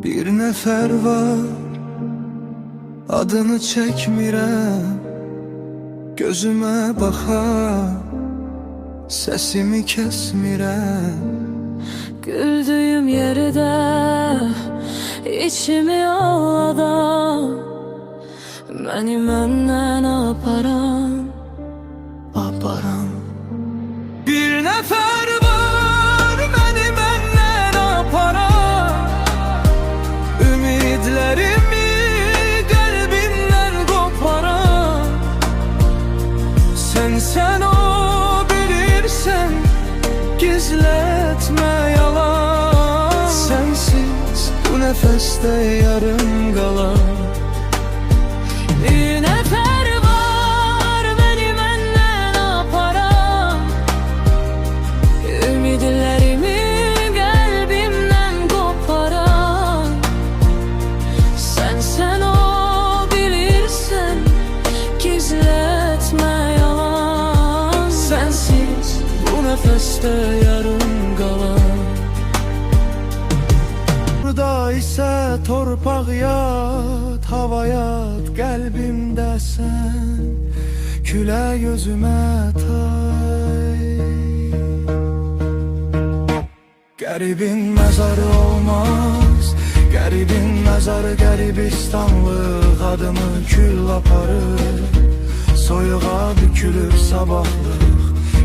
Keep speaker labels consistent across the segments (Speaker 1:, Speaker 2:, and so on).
Speaker 1: Bir nefer var, adını çekmirəm. Gözüme bakar, sesimi kesmirəm.
Speaker 2: Güldüğüm yerde içimi ağladan, beni məndən aparan.
Speaker 1: Bir nefer var, beni məndən aparan. Ümidlerimi kalbimden koparan. Sen o bilirsen, gizletme yalan. Sensiz bu nefeste yarım kalan.
Speaker 2: Bir nefer var, beni məndən aparan. Ümidlerimi kalbimden koparan. Sen o bilirsen, gizletme yalan.
Speaker 1: Sensiz bu nefeste yarım kalan. Burada ise torpaq yat, hava yat, kalbimde sen. Küle gözüme tay. Garibin mezarı olmaz, garibin mezarı garibistanlıq. Adımı kül aparır, soyuğa bükülür sabahlık.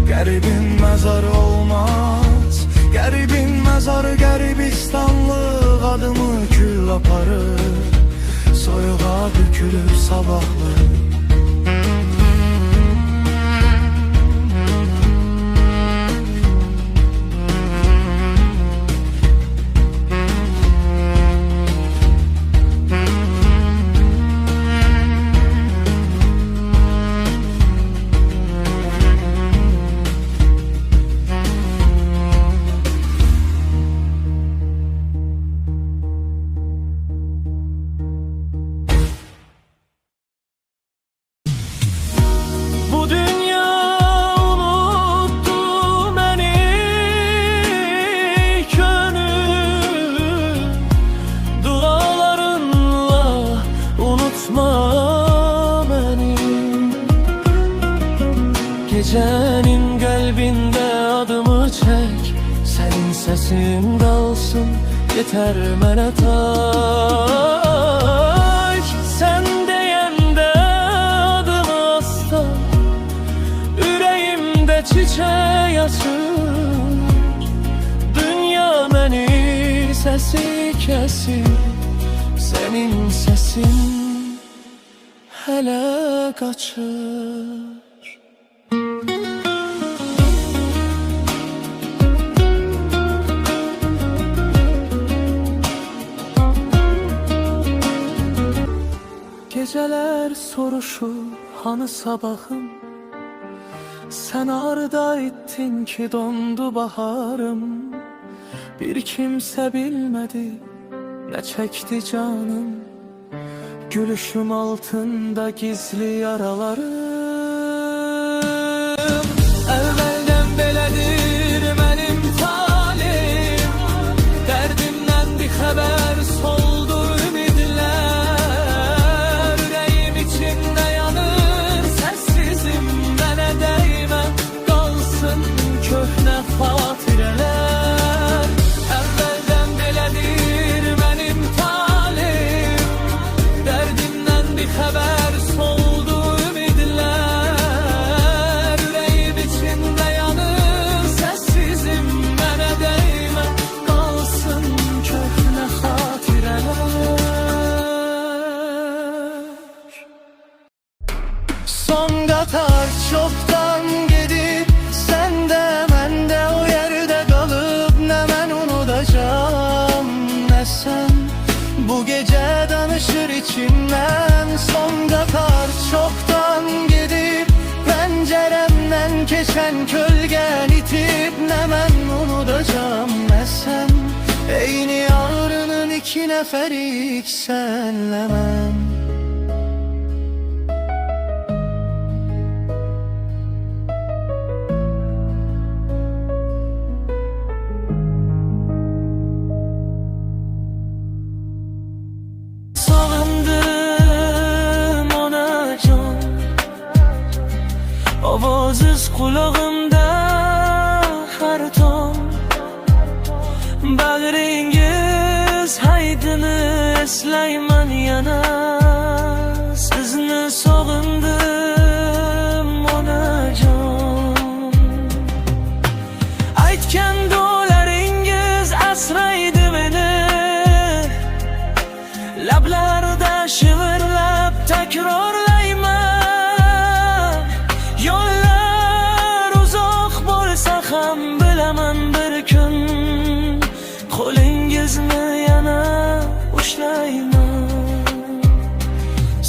Speaker 1: Garibin mezarı olmaz, garibin mezarı garibistanlıq. Adımı kül aparır, soyuğa bükülür sabahlık. Bu dünya unuttu beni, gönül dualarınla unutma beni. Gecenin kalbinde adımı çek, senin sesin kalsın, yeter mənə tak. Sen deyəndə adımı asla, yüreğimde çiçek açır. Dünya beni sesi kesir, senin sesin hele kaçır. Geceler soruşur hani sabahım. Sen arda ettin ki dondu baharım. Bir kimse bilmedi ne çekti canım. Gülüşüm altında gizli yaralarım. Evvelden belədir benim talim. Derdimden bir haber soldu ümidler. Yüreğim içimde yanır sessizim, bana değme kalsın köhne fatireler. Evvelden belədir benim talim. Derdimden bir haber soldu ümidler. Yüreğim içimde yanır sessizim, bana değme kalsın köhne hatireler. Son qatar çoktan gedib, sen de mən de o yerde kalıp, ne mən unutacağım ne sen. Bu gece danışır içimden. Son qatar çoktan gedib, penceremden geçen kölgen itip, ne mən unutacağım ne sen. Eyni ağrının iki neferik senle mən. qulog'imda har tong. Bag'ringiz haydini eslayman yana. Sizni sog'indim onajon. Aytgan duolaringiz asraydi meni. Lablarda shivirlab takrorlayman. Yo'llar uzoq bo'lsa ham bilaman bir kun qo'lingizni yana ushlayman.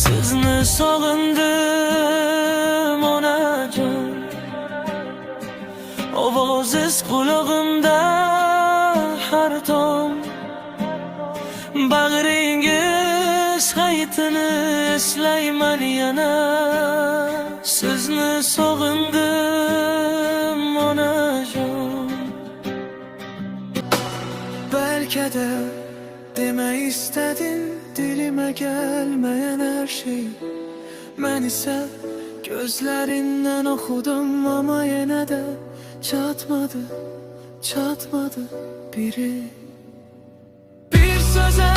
Speaker 1: Sizni sog'indim onajon. Ovoziz qulog'imda har tong. Bag'ringiz haytini eslayman yana. Sizni sog'indim onajon. Belki de deme istedin dilime gelmeyen her şey. Ben ise gözlerinden okudum ama yine de çatmadı, çatmadı biri. Bir söze